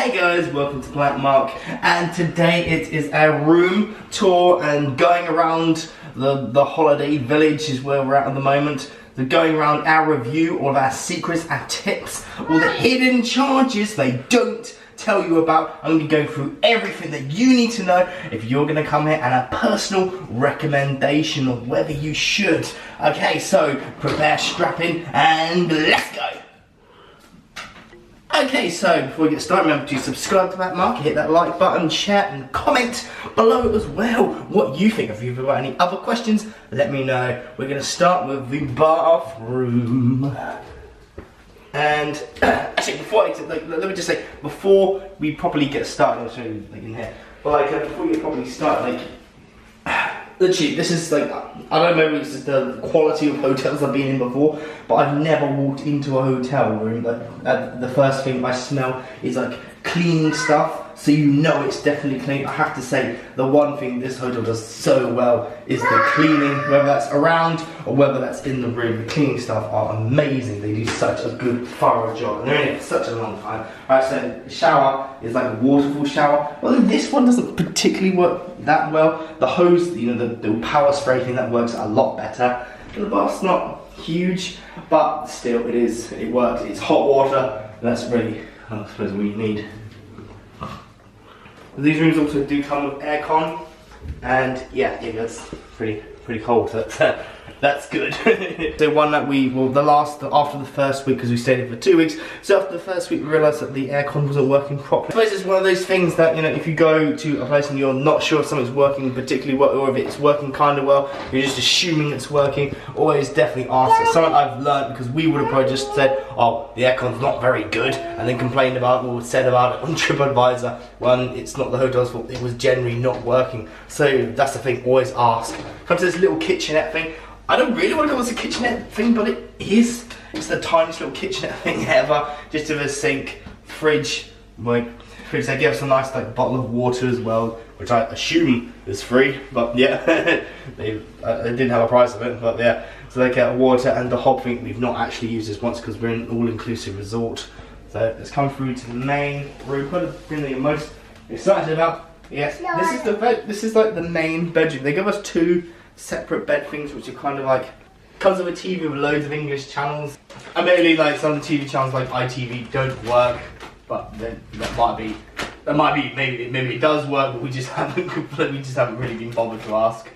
Hey guys, welcome to Black Mark, and today it is a room tour and going around the holiday village is where we're at the moment. They're going around our review, all of our secrets and tips, all the hidden charges they don't tell you about. I'm going to be going through everything that you need to know if you're going to come here, and a personal recommendation of whether you should. Okay, so prepare, strap in, and let's go. Okay, so before we get started, remember to subscribe to Black Mark, hit that like button, share and comment below as well what you think. If you've got any other questions, let me know. We're going to start with the bathroom. And actually, before let me just say, before we properly get started, I'll show you like in here. But before we get properly started, literally, this is I don't know if this is the quality of hotels I've been in before, but I've never walked into a hotel room the first thing I smell is cleaning stuff, so you know it's definitely clean. I have to say, the one thing this hotel does so well is the cleaning, whether that's around or whether that's in the room. The cleaning staff are amazing. They do such a good, thorough job, and they're in it for such a long time. Alright, so the shower is like a waterfall shower. Well, this one doesn't particularly work that well. The hose, the power spray thing, that works a lot better. And the bath's not huge, but still, it works. It's hot water, and that's really, I suppose, what you need. These rooms also do come with aircon, and yeah, that's pretty cold. So that's good. So one that after the first week, because we stayed here for 2 weeks, so after the first week we realised that the aircon wasn't working properly. I suppose it's one of those things that, if you go to a place and you're not sure if something's working particularly well, or if it's working kind of well, you're just assuming it's working, always definitely ask. It's something I've learned, because we would have probably just said, oh, the aircon's not very good, and then complained about or said about it on TripAdvisor when it's not the hotel's fault, it was generally not working. So that's the thing, always ask. Come to this little kitchenette thing. I don't really want to call this a kitchenette thing, but it is. It's the tiniest little kitchenette thing ever. Just with a sink, fridge. They gave us a nice bottle of water as well, which I assume is free. But yeah, they didn't have a price of it. But yeah, so they get water, and the hob thing we've not actually used this once because we're in an all-inclusive resort. So let's come through to the main room. What the thing that you're most excited about? Yes, this is the bed. This is the main bedroom. They give us two separate bed things, which are kind of comes with a TV with loads of English channels. Admittedly, some of the TV channels like ITV don't work, but then maybe it does work, but we just haven't really been bothered to ask.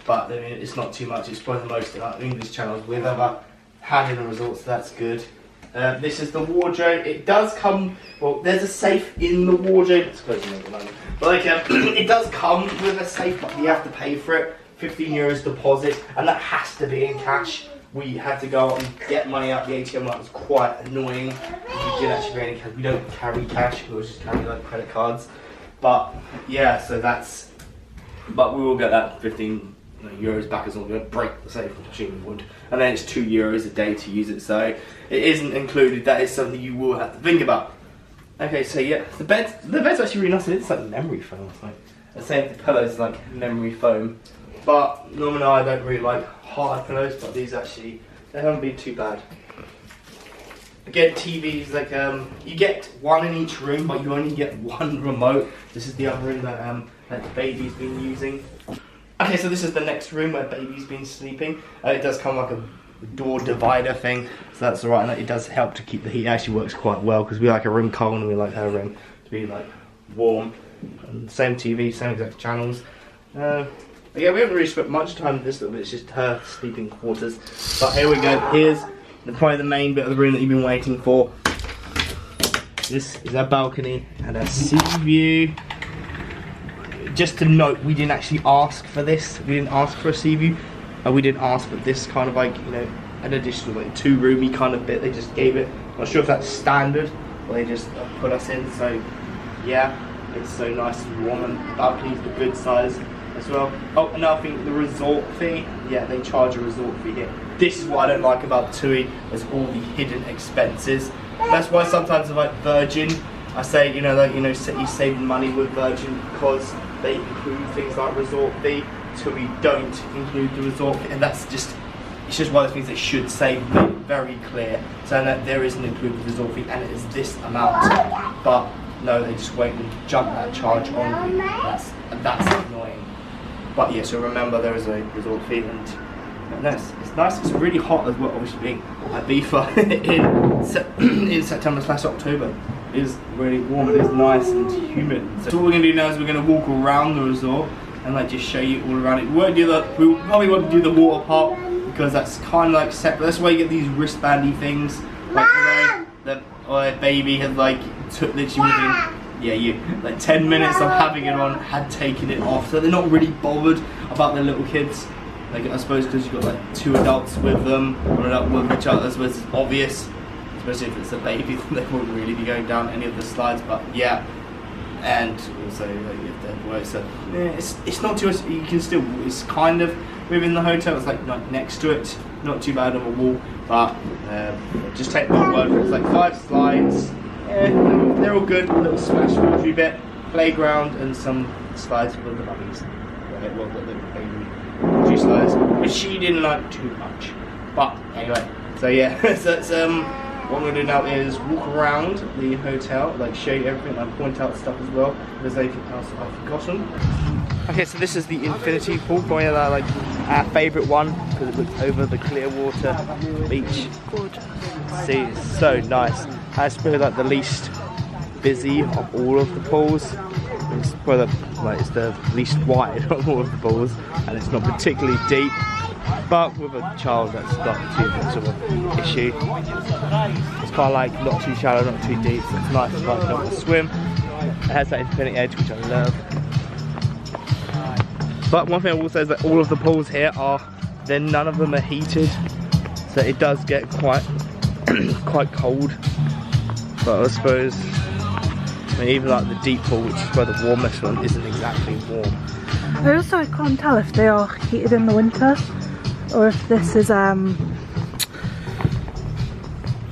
But I mean, it's not too much. It's probably the most English channels we've ever had in a resort, so that's good. This is the wardrobe. It does come. Well, there's a safe in the wardrobe. It's closing at the moment. But it does come with a safe, but you have to pay for it. €15 deposit, and that has to be in cash. We had to go and get money out the ATM. That was quite annoying. We did actually carry cash. We don't carry cash. We just carry credit cards. But yeah, so that's. But we will get that €15 back as long as we don't break the safe, which I assume we would. And then it's €2 a day to use it. So it isn't included. That is something you will have to think about. Okay, so yeah, the bed's actually really nice. It's memory foam. The same with the pillows, memory foam. But normally I don't really like hard pillows, but these actually, they haven't been too bad. Again, TVs, you get one in each room, but you only get one remote. This is the other room that baby's been using. Okay, so this is the next room where baby's been sleeping. It does come a door divider thing, so that's alright, and it does help to keep the heat. It actually works quite well, because we like a room cold and we like her room to be warm. And same TV, same exact channels. Yeah, we haven't really spent much time with this little bit, it's just her sleeping quarters. But here we go, here's probably the main bit of the room that you've been waiting for. This is our balcony and our sea view. Just to note, we didn't actually ask for this. We didn't ask for a sea view. We didn't ask for this kind of an additional two-roomy kind of bit. They just gave it. Not sure if that's standard, or they just put us in. So yeah, it's so nice and warm, and the balcony's the good size as well. Oh, another thing, the resort fee. Yeah, they charge a resort fee here. This is what I don't like about TUI, is all the hidden expenses. That's why sometimes I Virgin, I say, you're saving money with Virgin, because they include things like resort fee. TUI don't include the resort fee, and it's just one of the things they should say very clear, so that there is an included resort fee, and it is this amount. But no, they just wait and jump that charge on you. That's annoying. But yeah, so remember there is a resort fee, and it's nice. It's really hot as well, obviously being Ibiza in September/October. It is really warm, it is nice and humid. So what we're going to do now is we're going to walk around the resort and like just show you all around it. We probably won't do the water part because that's kind of like separate. That's why you get these wristbandy things. Like the baby had like took literally within like 10 minutes of having it on, had taken it off. So they're not really bothered about their little kids. Like I suppose because you've got like 2 adults with them, one adult with each other, I suppose it's obvious. Especially if it's a baby, then they won't really be going down any of the slides. But yeah, and also like if they're work, so yeah, it's not too much. You can still, it's kind of within the hotel. It's like next to it, not too bad of a wall. But just take my word for it. It's like 5 slides. Yeah, they're all good. A little splash watery bit, playground, and some slides for the puppies. Right, well, the baby 2 slides, which she didn't like too much. But anyway, so yeah, so it's what I'm going to do now is walk around the hotel, like show you everything, and point out stuff as well. If there's anything else I've forgotten. Okay, so this is the infinity pool, probably like our favourite one because it looks over the clear water beach. Gorgeous. See, it's so nice. It's probably like the least busy of all of the pools. It's probably it's the least wide of all of the pools, and it's not particularly deep. But with a child, that's not too much of an issue. It's kind of like not too shallow, not too deep, so it's nice to like not to swim. It has that independent edge, which I love. But one thing I will say is that all of the pools here none of them are heated, so it does get quite cold. But I suppose even like the deep pool, which is where the warmest one, isn't exactly warm. I can't tell if they are heated in the winter or if this is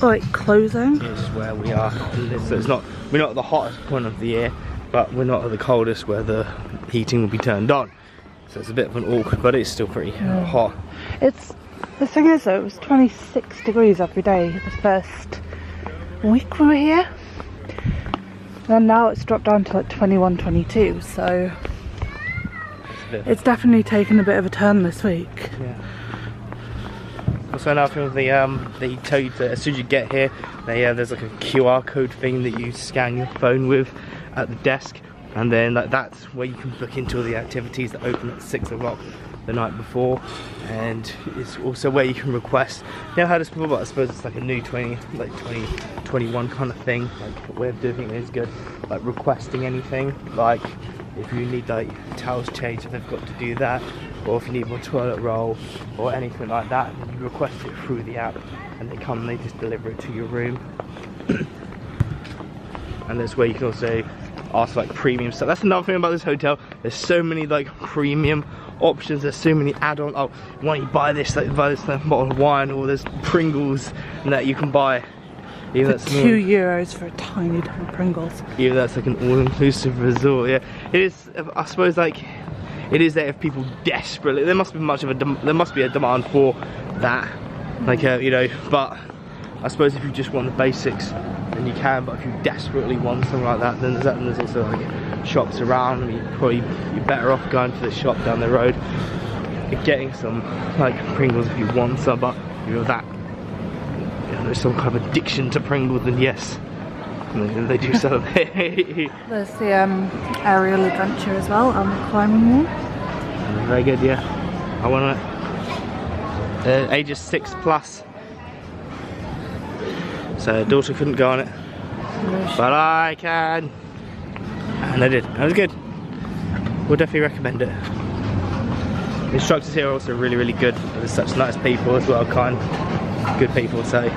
like closing. This is where we are. So it's not, we're not at the hottest point of the year, but we're not at the coldest where the heating will be turned on. So it's a bit of an awkward, but it's still pretty hot. The thing is though, it was 26 degrees every day the first week we were here. And now it's dropped down to like 21, 22, so it's definitely taken a bit of a turn this week. Yeah. Also another thing, they tell you that as soon as you get here, there's like a QR code thing that you scan your phone with at the desk, and then that's where you can book into all the activities that open at 6 o'clock the night before, and it's also where you can request. You know how this before, but I suppose it's like a new 2021 kind of thing. Like way of doing it is good. Like requesting anything, like if you need like towels changed, if they've got to do that, or if you need more toilet roll or anything like that, you request it through the app, and they come and they just deliver it to your room. And there's where you can also ask like premium stuff. That's another thing about this hotel. There's so many like premium options. There's so many add-on. Oh, why don't you buy this? Like buy this bottle of wine, or there's Pringles and that you can buy. Even that's €2 for a tiny ton of Pringles. Even that's like an all-inclusive resort. Yeah, it is. I suppose like it is there if people desperately. There must be a demand for that. Like you know, but I suppose if you just want the basics, then you can. But if you desperately want something like that, then there's also like shops around. I mean, you're better off going to the shop down the road and getting some like Pringles if you want some. But you know that there's some kind of addiction to Pringles, then yes, they do sell them. There's the aerial adventure as well on the climbing wall. Very good, yeah. I want it. Ages 6+. So daughter couldn't go on it, but I can, and I did. It was good. We'll definitely recommend it. The instructors here are also really good. There's such nice people as well, kind, good people. So.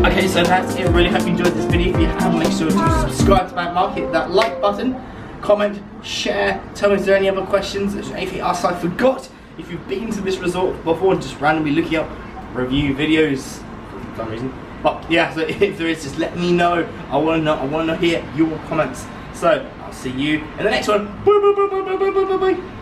Okay, so that's it. Really hope you enjoyed this video. If you have, make sure to subscribe to my mark, hit that like button, comment, share, tell me if there are any other questions, if there's anything else I forgot. If you've been to this resort before and just randomly looking up review videos for some reason. But yeah, so if there is, just let me know. I want to hear your comments. So I'll see you in the next one. Bye bye bye bye bye bye bye bye.